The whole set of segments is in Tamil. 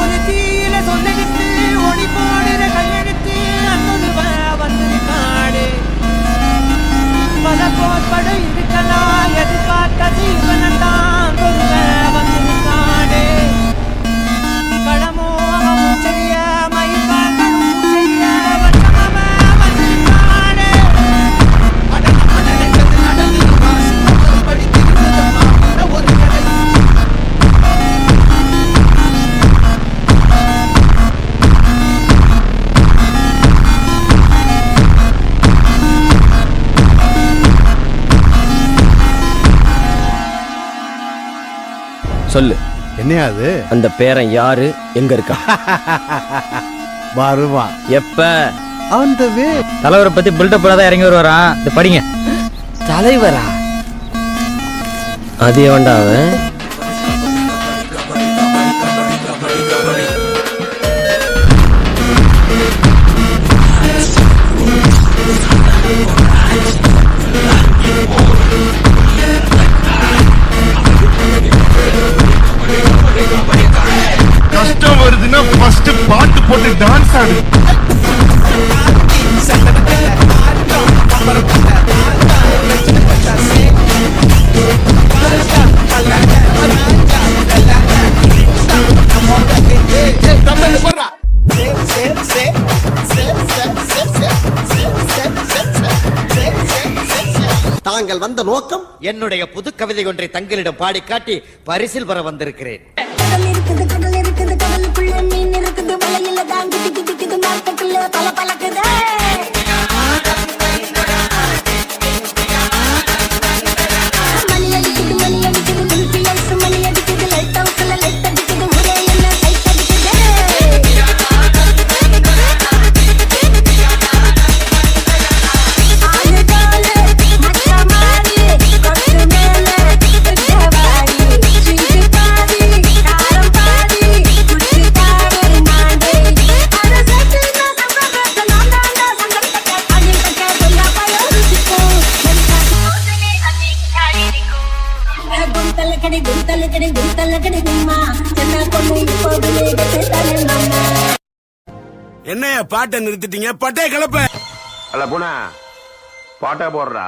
ஒரு தீயில சொல்லிட்டு ஒளி போடுற கையெழுத்து அன்னொருவ வந்து காடு பல போர்படம் இருக்கலாம் எதிர்பார்த்தது இவனந்தான் ஒருவ வந்து காடு களமோ செய்ய மயில்காக்கணும் செய்ய வட்டாம வந்து காடு சொல்லு, என்னையா அது? அந்த பேரன் யாரு, எங்க இருக்கா? வருவான். எப்ப? அந்த வே தலைவரை பத்தி பில்டப் தான் இறங்கி வருவாராம். இது படிங்க. தலைவரா? அது எவன்டா அவன்? கஷ்டம் வருதுன்னா ஃபர்ஸ்ட் பாட்டு போட்டு டான்ஸ் ஆடு. தாங்கள் வந்த நோக்கம்? என்னுடைய புது கவிதை ஒன்றை தங்களிடம் பாடி காட்டி பரிசில் பெற வந்திருக்கிறேன். என்னைய பாட்டை நிறுத்திட்டீங்க? பட்டே கிளப்ப அல்ல போனா பாட்டா போடுறா.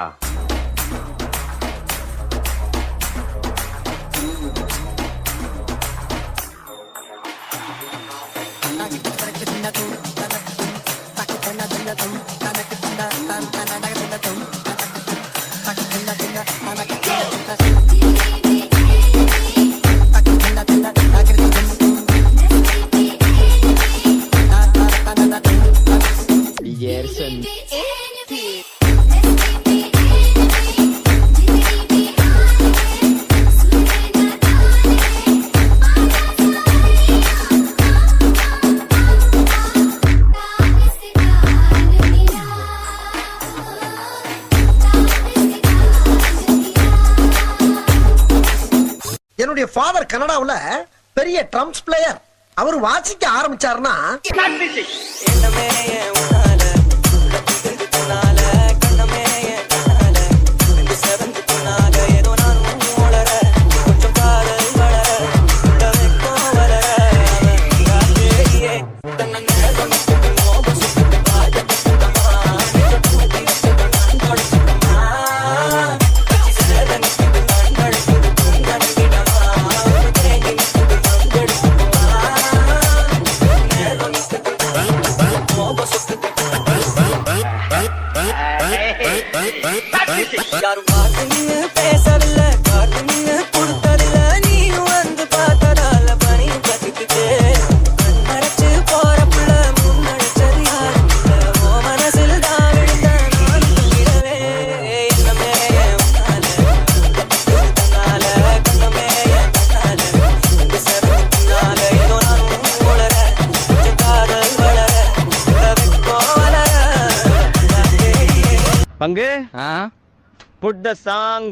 என்னுடைய ஃபாதர் கனடாவுல பெரிய ட்ரம்ஸ் பிளேயர். அவர் வாசிக்க ஆரம்பிச்சாருன்னா பங்கு புட் த சாங்.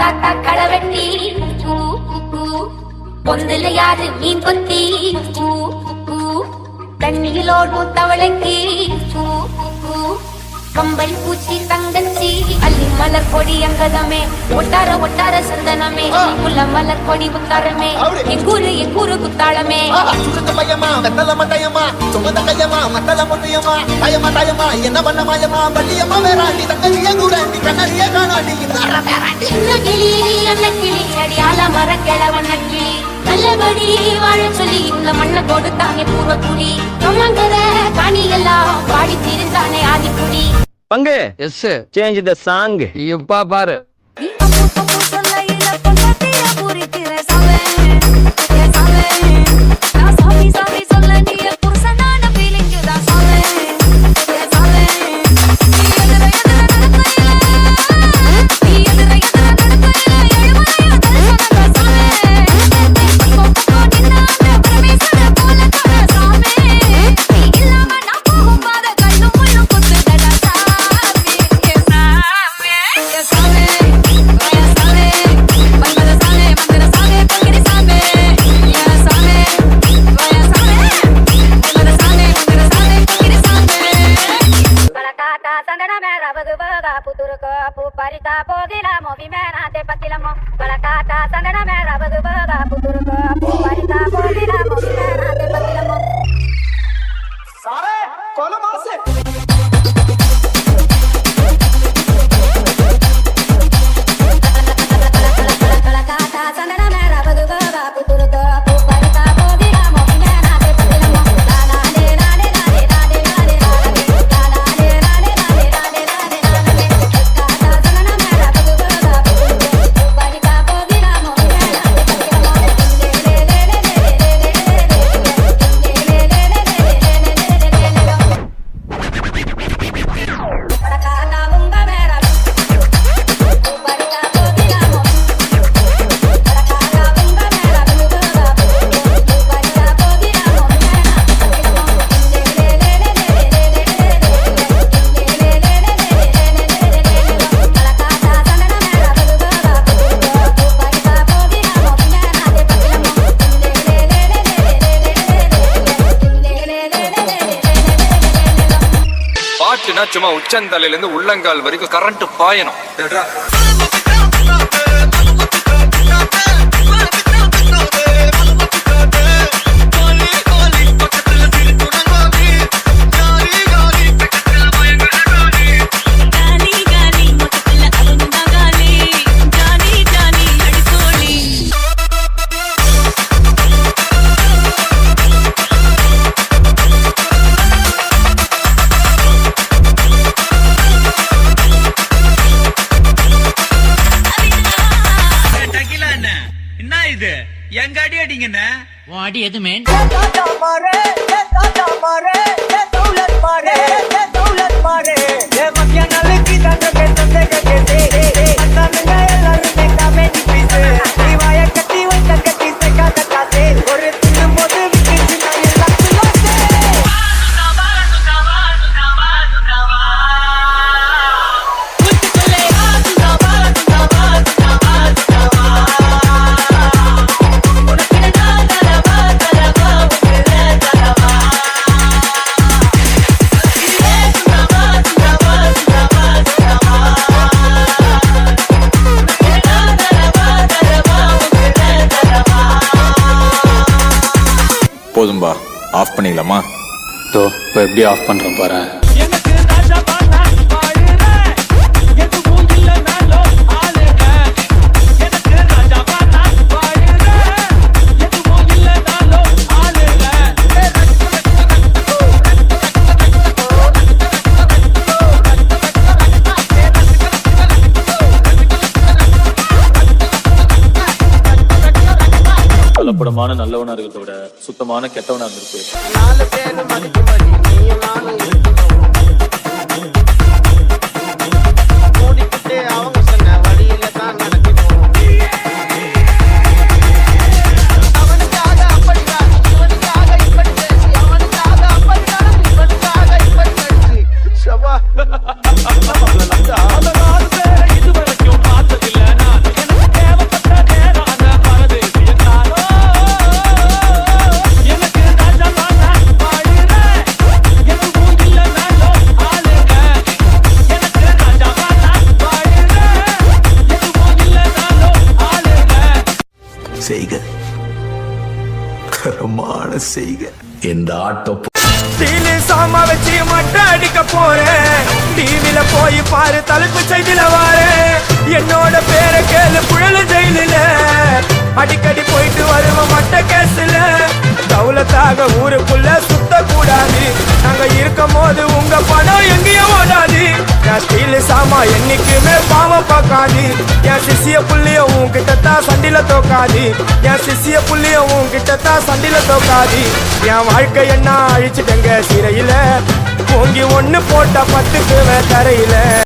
தாத்தா களவெட்டி பொந்துல யாரு மீன் கொத்தி தண்ணியிலோடும் தவளைக்கு கம்பளி பூச்சி தங்கச்சி அள்ளி மலர் கொடி அங்கதமே ஒட்டார ஒட்டார சந்தனமே முல்ல மலர் கொடி முத்தாரமே எங்கூரு குத்தாளமே சுருக்க பையமா வெத்தல மட்டையம்மா சுமந்த கையம்மா மத்தல முட்டையம்மா தாயம்மா தாயம்மா என்ன பண்ண மாயம்மா வள்ளியம்மா வேறாண்டி தங்கச்சிய கூட நீ கண்ணடியே காணாண்டி சின்ன கிளி அண்ண கிளி அடியால மர கிழவண்ண கிளி நல்லபடி வாழ சொல்லி இந்த மண்ணை கொடுத்தானே பூர்வ குடி கம்மங்கர காணி எல்லாம் பாடி திரிந்தானே ஆதிக்குடி பங்கு எஸ் சேஞ்ச் த சாங். இப்பா பாரு சும்மா உச்சந்தலையில இருந்து உள்ளங்கால் வரைக்கும் கரண்ட் பாயணும். எங்க அடி அடிங்கண்ணே அடி எதுமே போதும்பா, ஆஃப் பண்ணிடலாமா? இப்போ எப்படி ஆஃப் பண்றோம் பாரு. கலப்படமான நல்லவனா இருக்கிறத விட சுத்தமான கெட்டவனா இருந்திருக்கு. பயங்கரமான செய்க இந்த ஆட்டோ டீலி சாமா வச்சு மட்டை அடிக்க போறேன் டிவில போய் பாரு தலைப்பு செய்தில வாரேன் என்னோட பேரை கேளு புழல ஜெயிலில அடிக்கடி போயிட்டு வருவோம் மட்டை கேஸ்ல தௌலத்தாக ஊருக்குள்ள சுத்த கூடாது நாங்க இருக்கும் போது உங்க பணம் எங்கேயும் ஓடாது என் ஸ்டீல் சாமா என்னைக்குமே பாவம் பார்க்காது என் சிசிய புள்ளிய உன்கிட்ட தான் சண்டில தோக்காது என் சிசிய புள்ளிய உன்கிட்ட தான் சண்டில தோக்காது என் வாழ்க்கை என்ன அழிச்சிட்டங்க சிறையில ஓங்கி ஒண்ணு போட்டா 10க்கு தரையில